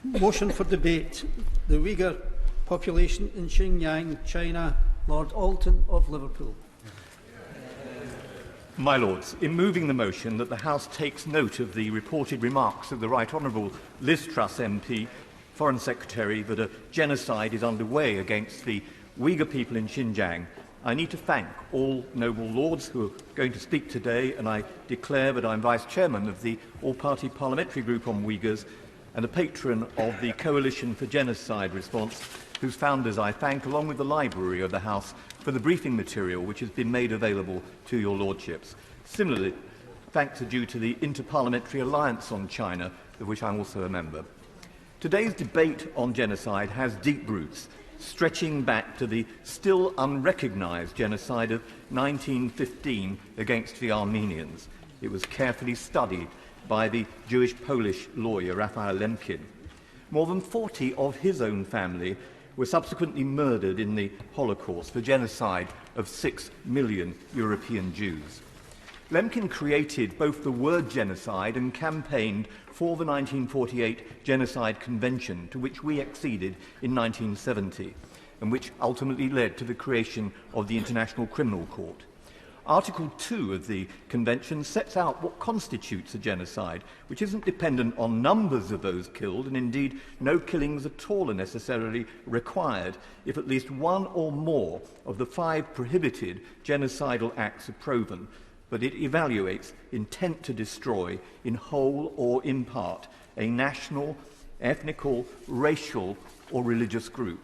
Motion for debate. The Uyghur population in Xinjiang, China. Lord Alton of Liverpool. My Lords, in moving the motion that the House takes note of the reported remarks of the Right Honourable Liz Truss MP, Foreign Secretary, that a genocide is underway against the Uyghur people in Xinjiang, I need to thank all noble lords who are going to speak today, and I declare that I'm Vice Chairman of the All-Party Parliamentary Group on Uyghurs and a patron of the Coalition for Genocide Response, whose founders I thank, along with the Library of the House, for the briefing material which has been made available to your Lordships. Similarly, thanks are due to the Interparliamentary Alliance on China, of which I'm also a member. Today's debate on genocide has deep roots, stretching back to the still unrecognised genocide of 1915 against the Armenians. It was carefully studied by the Jewish-Polish lawyer Raphael Lemkin. More than 40 of his own family were subsequently murdered in the Holocaust, the genocide of 6 million European Jews. Lemkin created both the word genocide and campaigned for the 1948 Genocide Convention, to which we acceded in 1970, and which ultimately led to the creation of the International Criminal Court. Article 2 of the Convention sets out what constitutes a genocide, which isn't dependent on numbers of those killed, and indeed no killings at all are necessarily required if at least one or more of the 5 prohibited genocidal acts are proven, but it evaluates intent to destroy in whole or in part a national, ethnical, racial or religious group.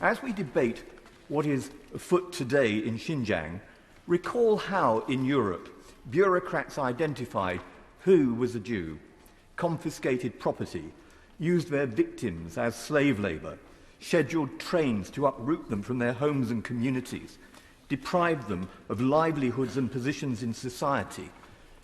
As we debate what is afoot today in Xinjiang, recall how, in Europe, bureaucrats identified who was a Jew, confiscated property, used their victims as slave labour, scheduled trains to uproot them from their homes and communities, deprived them of livelihoods and positions in society,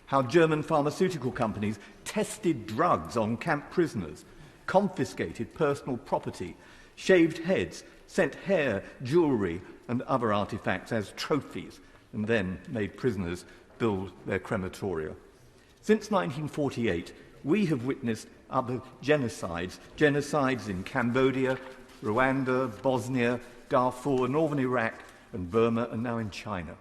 how German pharmaceutical companies tested drugs on camp prisoners, confiscated personal property, shaved heads, sent hair, jewellery and other artefacts as trophies, and then made prisoners build their crematoria. Since 1948, we have witnessed other genocides in Cambodia, Rwanda, Bosnia, Darfur, northern Iraq and Burma, and now in China.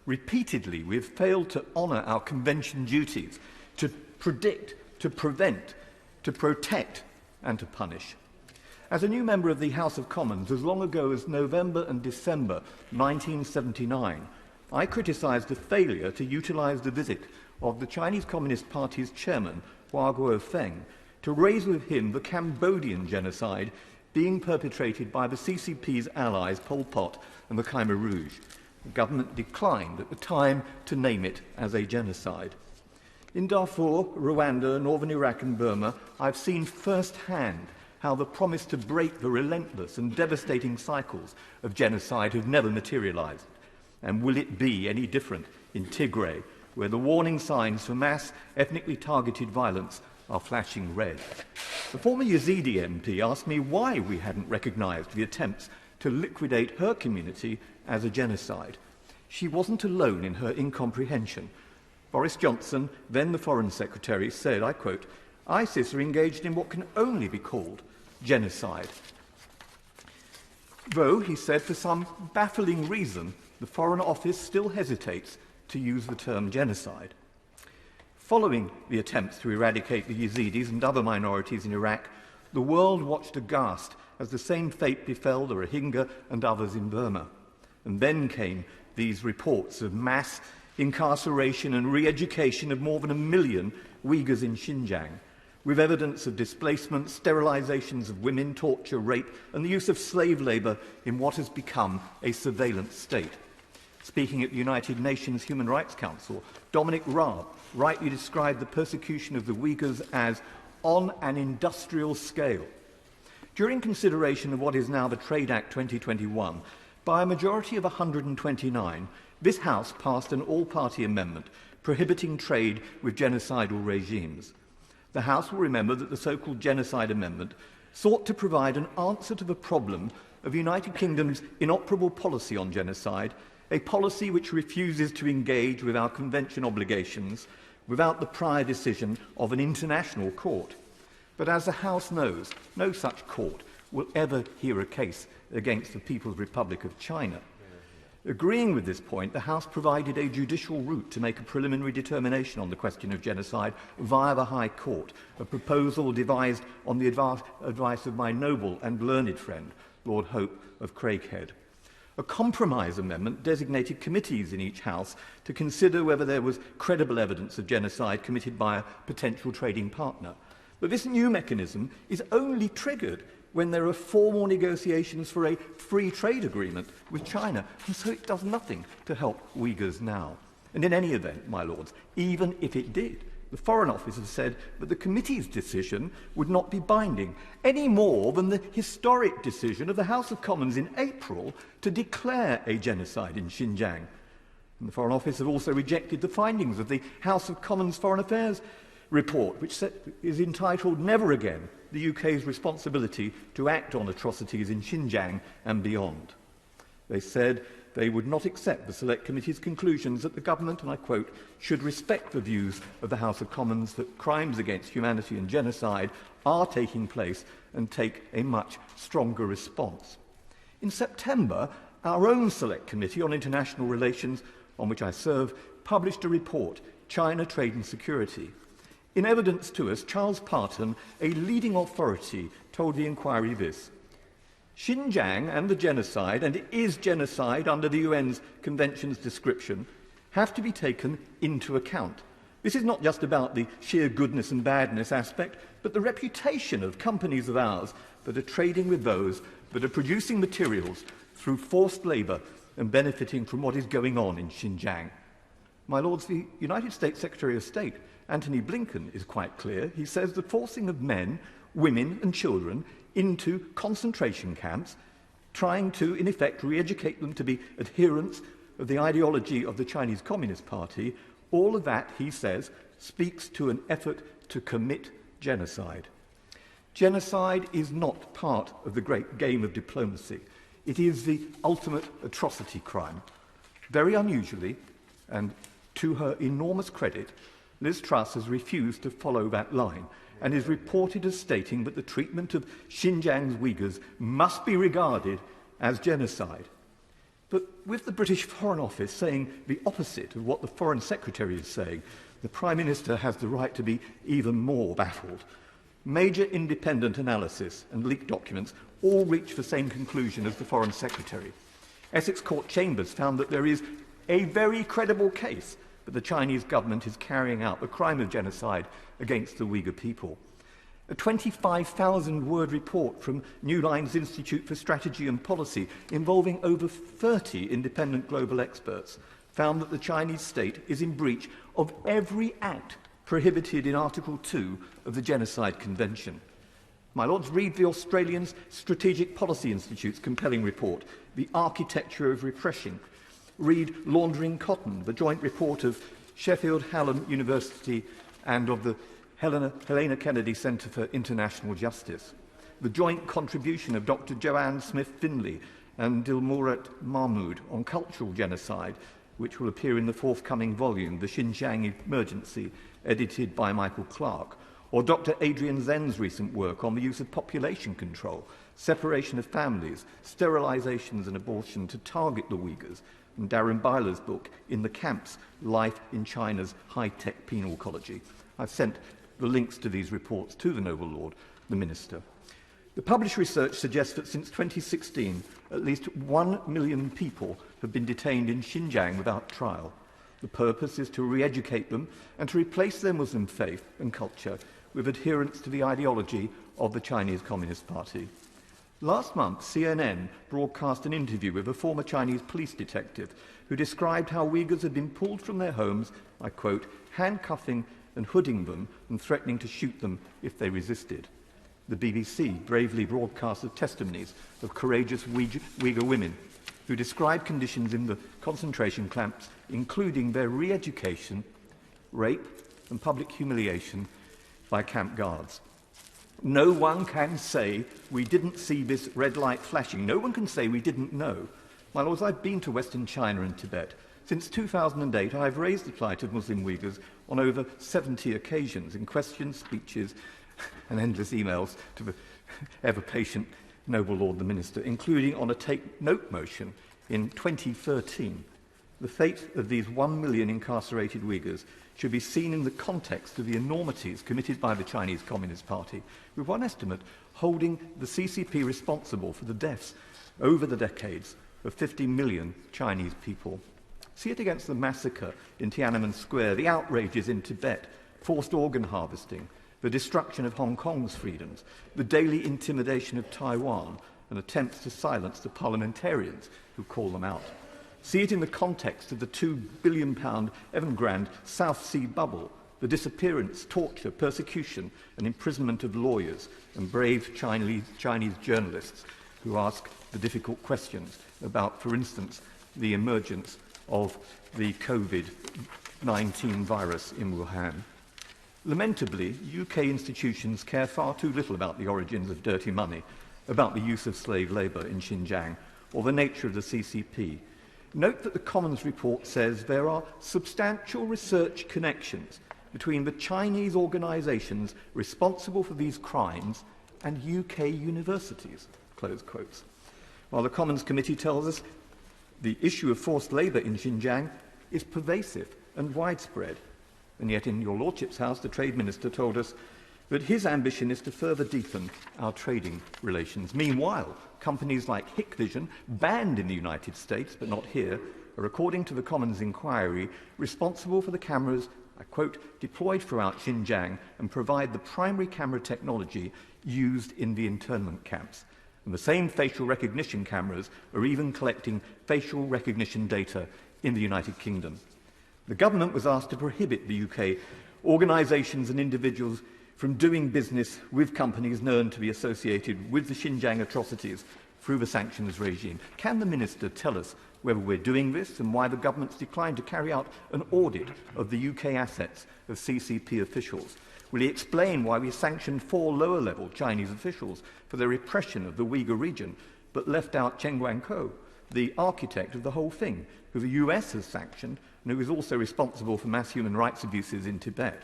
Repeatedly, we have failed to honour our convention duties, to predict, to prevent, to protect and to punish. As a new member of the House of Commons, as long ago as November and December 1979, I criticised the failure to utilise the visit of the Chinese Communist Party's chairman, Hua Guofeng, to raise with him the Cambodian genocide being perpetrated by the CCP's allies Pol Pot and the Khmer Rouge. The government declined at the time to name it as a genocide. In Darfur, Rwanda, northern Iraq and Burma, I've seen firsthand how the promise to break the relentless and devastating cycles of genocide have never materialised. And will it be any different in Tigray, where the warning signs for mass ethnically targeted violence are flashing red? The former Yazidi MP asked me why we hadn't recognised the attempts to liquidate her community as a genocide. She wasn't alone in her incomprehension. Boris Johnson, then the Foreign Secretary, said, I quote, "ISIS are engaged in what can only be called genocide." Though, he said, for some baffling reason, the Foreign Office still hesitates to use the term genocide. Following the attempts to eradicate the Yazidis and other minorities in Iraq, the world watched aghast as the same fate befell the Rohingya and others in Burma. And then came these reports of mass incarceration and re-education of more than 1 million Uyghurs in Xinjiang, with evidence of displacement, sterilizations of women, torture, rape, and the use of slave labour in what has become a surveillance state. Speaking at the United Nations Human Rights Council, Dominic Raab rightly described the persecution of the Uyghurs as on an industrial scale. During consideration of what is now the Trade Act 2021, by a majority of 129, this House passed an all-party amendment prohibiting trade with genocidal regimes. The House will remember that the so-called Genocide Amendment sought to provide an answer to the problem of the United Kingdom's inoperable policy on genocide, a policy which refuses to engage with our convention obligations without the prior decision of an international court. But as the House knows, no such court will ever hear a case against the People's Republic of China. Agreeing with this point, the House provided a judicial route to make a preliminary determination on the question of genocide via the High Court, a proposal devised on the advice of my noble and learned friend, Lord Hope of Craighead. A compromise amendment designated committees in each House to consider whether there was credible evidence of genocide committed by a potential trading partner. But this new mechanism is only triggered when there are formal negotiations for a free trade agreement with China, and so it does nothing to help Uyghurs now. And in any event, my lords, even if it did, the Foreign Office has said that the committee's decision would not be binding, any more than the historic decision of the House of Commons in April to declare a genocide in Xinjiang. And the Foreign Office have also rejected the findings of the House of Commons Foreign Affairs report, which is entitled Never Again, the UK's responsibility to act on atrocities in Xinjiang and beyond. They said they would not accept the Select Committee's conclusions that the government, and I quote, should respect the views of the House of Commons that crimes against humanity and genocide are taking place and take a much stronger response. In September, our own Select Committee on International Relations, on which I serve, published a report, China, Trade and Security. In evidence to us, Charles Parton, a leading authority, told the inquiry this: Xinjiang and the genocide, and it is genocide under the UN's Convention's description, have to be taken into account. This is not just about the sheer goodness and badness aspect, but the reputation of companies of ours that are trading with those that are producing materials through forced labour and benefiting from what is going on in Xinjiang. My lords, the United States Secretary of State, Antony Blinken, is quite clear. He says the forcing of men, women and children into concentration camps, trying to, in effect, re-educate them to be adherents of the ideology of the Chinese Communist Party, all of that, he says, speaks to an effort to commit genocide. Genocide is not part of the great game of diplomacy. It is the ultimate atrocity crime. Very unusually, and to her enormous credit, Liz Truss has refused to follow that line and is reported as stating that the treatment of Xinjiang's Uyghurs must be regarded as genocide. But with the British Foreign Office saying the opposite of what the Foreign Secretary is saying, the Prime Minister has the right to be even more baffled. Major independent analysis and leaked documents all reach the same conclusion as the Foreign Secretary. Essex Court Chambers found that there is a very credible case that the Chinese government is carrying out the crime of genocide against the Uyghur people. A 25,000-word report from New Lines Institute for Strategy and Policy, involving over 30 independent global experts, found that the Chinese state is in breach of every act prohibited in Article 2 of the Genocide Convention. My lords, read the Australian Strategic Policy Institute's compelling report, The Architecture of Repression. Read Laundering Cotton, the joint report of Sheffield Hallam University and of the Helena Kennedy Centre for International Justice. The joint contribution of Dr. Joanne Smith-Finlay and Dilmurat Mahmood on cultural genocide, which will appear in the forthcoming volume, The Xinjiang Emergency, edited by Michael Clark. Or Dr. Adrian Zen's recent work on the use of population control, separation of families, sterilizations and abortion to target the Uyghurs, and Darren Byler's book, In the Camps, Life in China's High-Tech Penal Ecology. I've sent the links to these reports to the Noble Lord, the Minister. The published research suggests that since 2016, at least 1 million people have been detained in Xinjiang without trial. The purpose is to re-educate them and to replace their Muslim faith and culture with adherence to the ideology of the Chinese Communist Party. Last month, CNN broadcast an interview with a former Chinese police detective who described how Uyghurs had been pulled from their homes, I quote, handcuffing and hooding them and threatening to shoot them if they resisted. The BBC bravely broadcast the testimonies of courageous Uyghur women who described conditions in the concentration camps, including their re-education, rape and public humiliation by camp guards. No one can say we didn't see this red light flashing. No one can say we didn't know. My lords, I've been to Western China and Tibet. Since 2008, I've raised the plight of Muslim Uyghurs on over 70 occasions in questions, speeches, and endless emails to the ever-patient noble Lord the Minister, including on a take-note motion in 2013. The fate of these 1 million incarcerated Uyghurs should be seen in the context of the enormities committed by the Chinese Communist Party, with one estimate holding the CCP responsible for the deaths over the decades of 50 million Chinese people. See it against the massacre in Tiananmen Square, the outrages in Tibet, forced organ harvesting, the destruction of Hong Kong's freedoms, the daily intimidation of Taiwan, and attempts to silence the parliamentarians who call them out. See it in the context of the £2 billion Evergrande South Sea bubble, the disappearance, torture, persecution, and imprisonment of lawyers and brave Chinese journalists who ask the difficult questions about, for instance, the emergence of the COVID-19 virus in Wuhan. Lamentably, UK institutions care far too little about the origins of dirty money, about the use of slave labour in Xinjiang, or the nature of the CCP. Note that the Commons report says there are substantial research connections between the Chinese organisations responsible for these crimes and UK universities, close quotes. While the Commons Committee tells us the issue of forced labour in Xinjiang is pervasive and widespread. And yet in your Lordship's House, the Trade Minister told us that his ambition is to further deepen our trading relations. Meanwhile, companies like Hikvision, banned in the United States but not here, are, according to the Commons inquiry, responsible for the cameras, I quote, deployed throughout Xinjiang and provide the primary camera technology used in the internment camps. And the same facial recognition cameras are even collecting facial recognition data in the United Kingdom. The government was asked to prohibit the UK organisations and individuals from doing business with companies known to be associated with the Xinjiang atrocities through the sanctions regime. Can the Minister tell us whether we're doing this and why the government's declined to carry out an audit of the UK assets of CCP officials? Will he explain why we sanctioned 4 lower-level Chinese officials for their repression of the Uyghur region, but left out Chen Guangkou, the architect of the whole thing, who the US has sanctioned and who is also responsible for mass human rights abuses in Tibet?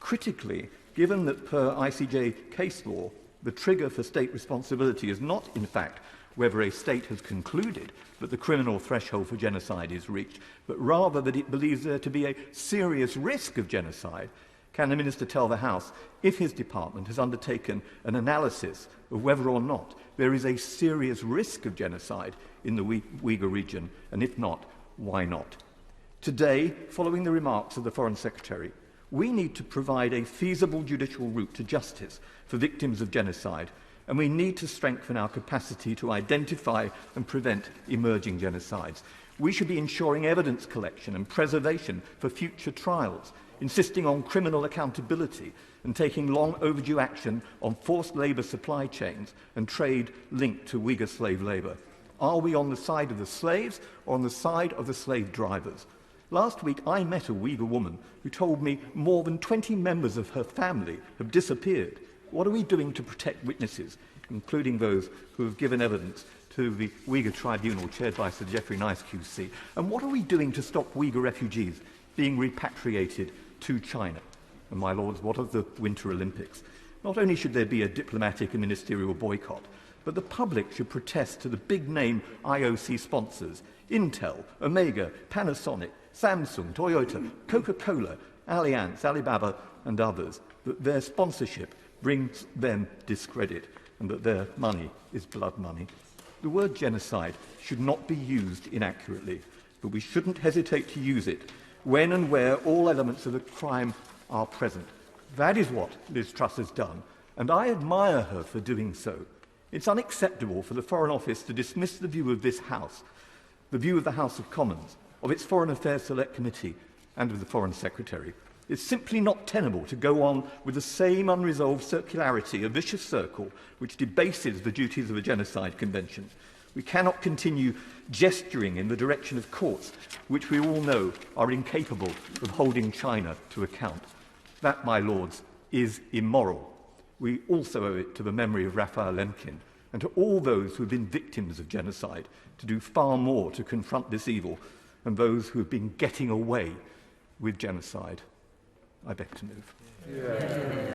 Critically, given that per ICJ case law, the trigger for state responsibility is not, in fact, whether a state has concluded that the criminal threshold for genocide is reached, but rather that it believes there to be a serious risk of genocide, can the Minister tell the House if his department has undertaken an analysis of whether or not there is a serious risk of genocide in the Uyghur region, and if not, why not? Today, following the remarks of the Foreign Secretary, we need to provide a feasible judicial route to justice for victims of genocide, and we need to strengthen our capacity to identify and prevent emerging genocides. We should be ensuring evidence collection and preservation for future trials, insisting on criminal accountability and taking long overdue action on forced labour supply chains and trade linked to Uyghur slave labour. Are we on the side of the slaves or on the side of the slave drivers? Last week I met a Uyghur woman who told me more than 20 members of her family have disappeared. What are we doing to protect witnesses, including those who have given evidence to the Uyghur Tribunal chaired by Sir Geoffrey Nice QC? And what are we doing to stop Uyghur refugees being repatriated to China? And, my lords, what of the Winter Olympics? Not only should there be a diplomatic and ministerial boycott, but the public should protest to the big-name IOC sponsors, Intel, Omega, Panasonic, Samsung, Toyota, Coca-Cola, Allianz, Alibaba and others, that their sponsorship brings them discredit and that their money is blood money. The word genocide should not be used inaccurately, but we shouldn't hesitate to use it when and where all elements of the crime are present. That is what Liz Truss has done, and I admire her for doing so. It's unacceptable for the Foreign Office to dismiss the view of this House, the view of the House of Commons, of its Foreign Affairs Select Committee and of the Foreign Secretary. It's simply not tenable to go on with the same unresolved circularity, a vicious circle, which debases the duties of a genocide convention. We cannot continue gesturing in the direction of courts, which we all know are incapable of holding China to account. That, my lords, is immoral. We also owe it to the memory of Raphael Lemkin and to all those who have been victims of genocide to do far more to confront this evil and those who have been getting away with genocide. I beg to move. Yeah.